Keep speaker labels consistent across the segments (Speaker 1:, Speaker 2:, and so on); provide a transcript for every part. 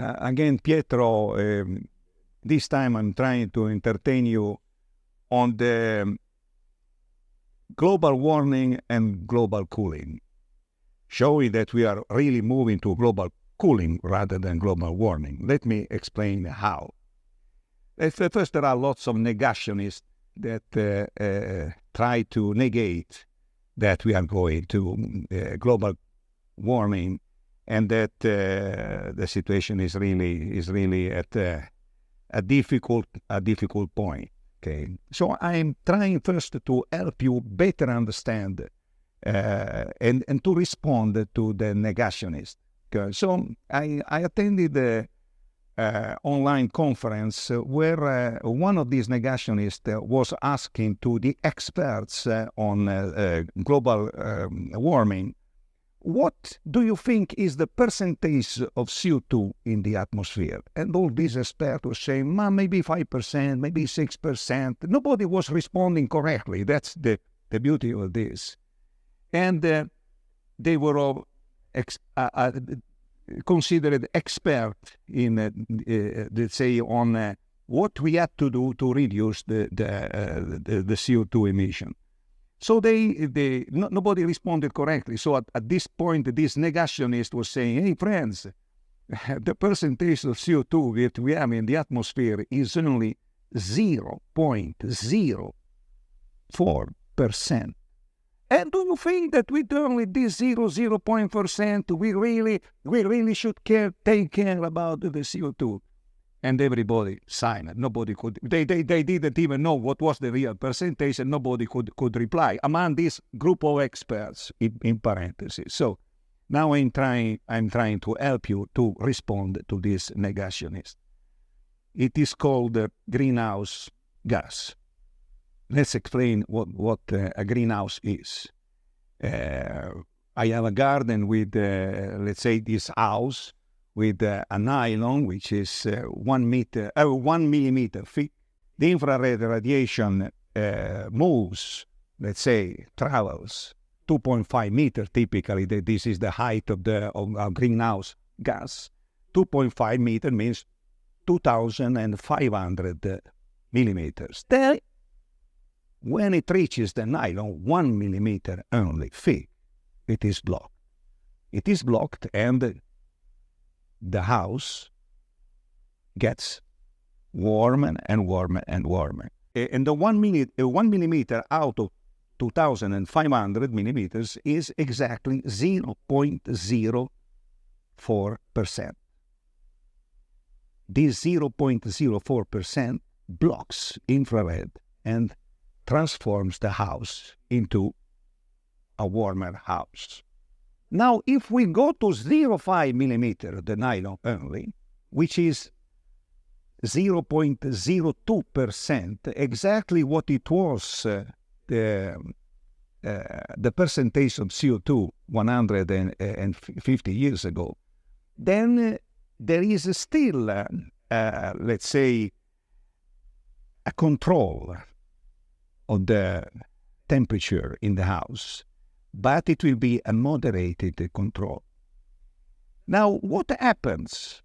Speaker 1: Again, Pietro, this time I'm trying to entertain you on the global warming and global cooling, showing that we are really moving to global cooling rather than global warming. Let me explain how. First, there are lots of negationists that try to negate that we are going to global warming and that the situation is really at a difficult point. Okay, so I'm trying first to help you better understand and to respond to the negationist. Okay. So I attended the online conference where one of these negationists was asking to the experts on global warming, what do you think is the percentage of CO2 in the atmosphere? And all these experts were saying, maybe 5%, maybe 6%. Nobody was responding correctly. That's the beauty of this. And they were all considered expert in, let's say, on what we had to do to reduce the CO2 emission. So nobody responded correctly. So at this point, this negationist was saying, hey, friends, the percentage of CO2 that we have in the atmosphere is only 0.04%. And do you think that with only this 0.4%, we really should take care about the CO2? And everybody signed it. Nobody could. They didn't even know what was the real percentage, and nobody could reply among this group of experts in parentheses. So now I'm trying to help you to respond to this negationist. It is called greenhouse gas. Let's explain what a greenhouse is. I have a garden with, let's say, this house with a nylon, which is 1 millimeter thick. The infrared radiation moves, let's say, travels 2.5 meters typically. This is the height of greenhouse gas. 2.5 meters means 2,500 millimeters. Then, when it reaches the nylon, 1 millimeter only thick, it is blocked. It is blocked, and the house gets warmer and warmer and warmer. And the 1 millimeter out of 2,500 millimeters is exactly 0.04%. This 0.04% blocks infrared and transforms the house into a warmer house. Now, if we go to 0.5 millimeter, the nylon only, which is 0.02%, exactly what it was the percentage of CO2 150 years ago, then there is still, let's say, a control of the temperature in the house, but it will be a moderated control. Now, what happens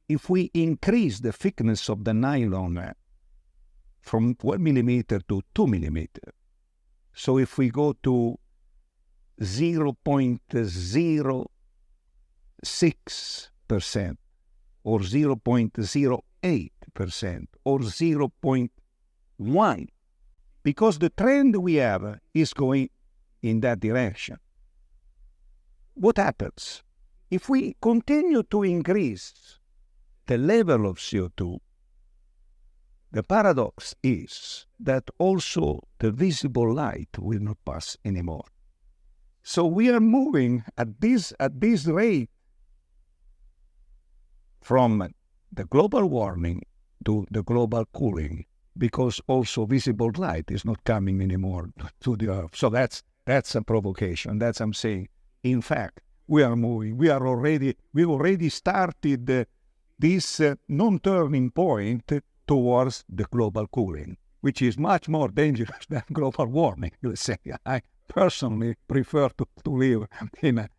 Speaker 1: if we increase the thickness of the nylon from 1 millimeter to 2 millimeter? So if we go to 0.06% or 0.08% or 0.1%, because the trend we have is going in that direction. What happens? If we continue to increase the level of CO2, the paradox is that also the visible light will not pass anymore. So we are moving at this rate from the global warming to the global cooling, because also visible light is not coming anymore to the Earth. So that's a provocation. That's I'm saying. In fact, we are moving. We already started this non-turning point towards the global cooling, which is much more dangerous than global warming. Let's say. I personally prefer to live in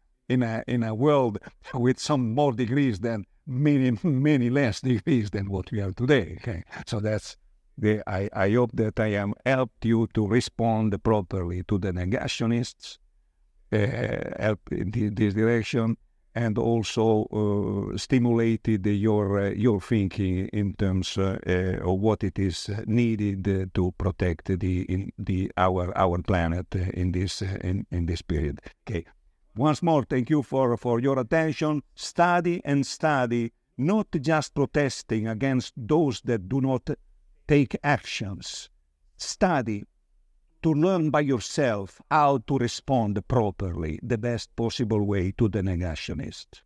Speaker 1: a world with some more degrees than many less degrees than what we have today. Okay, so that's I hope that I am helped you to respond properly to the negationists, help in this direction, and also stimulated your thinking in terms of what it is needed to protect our planet in this period. Okay. Once more, thank you for your attention. Study and study, not just protesting against those that do not take actions. Study to learn by yourself how to respond properly, the best possible way to the negationist.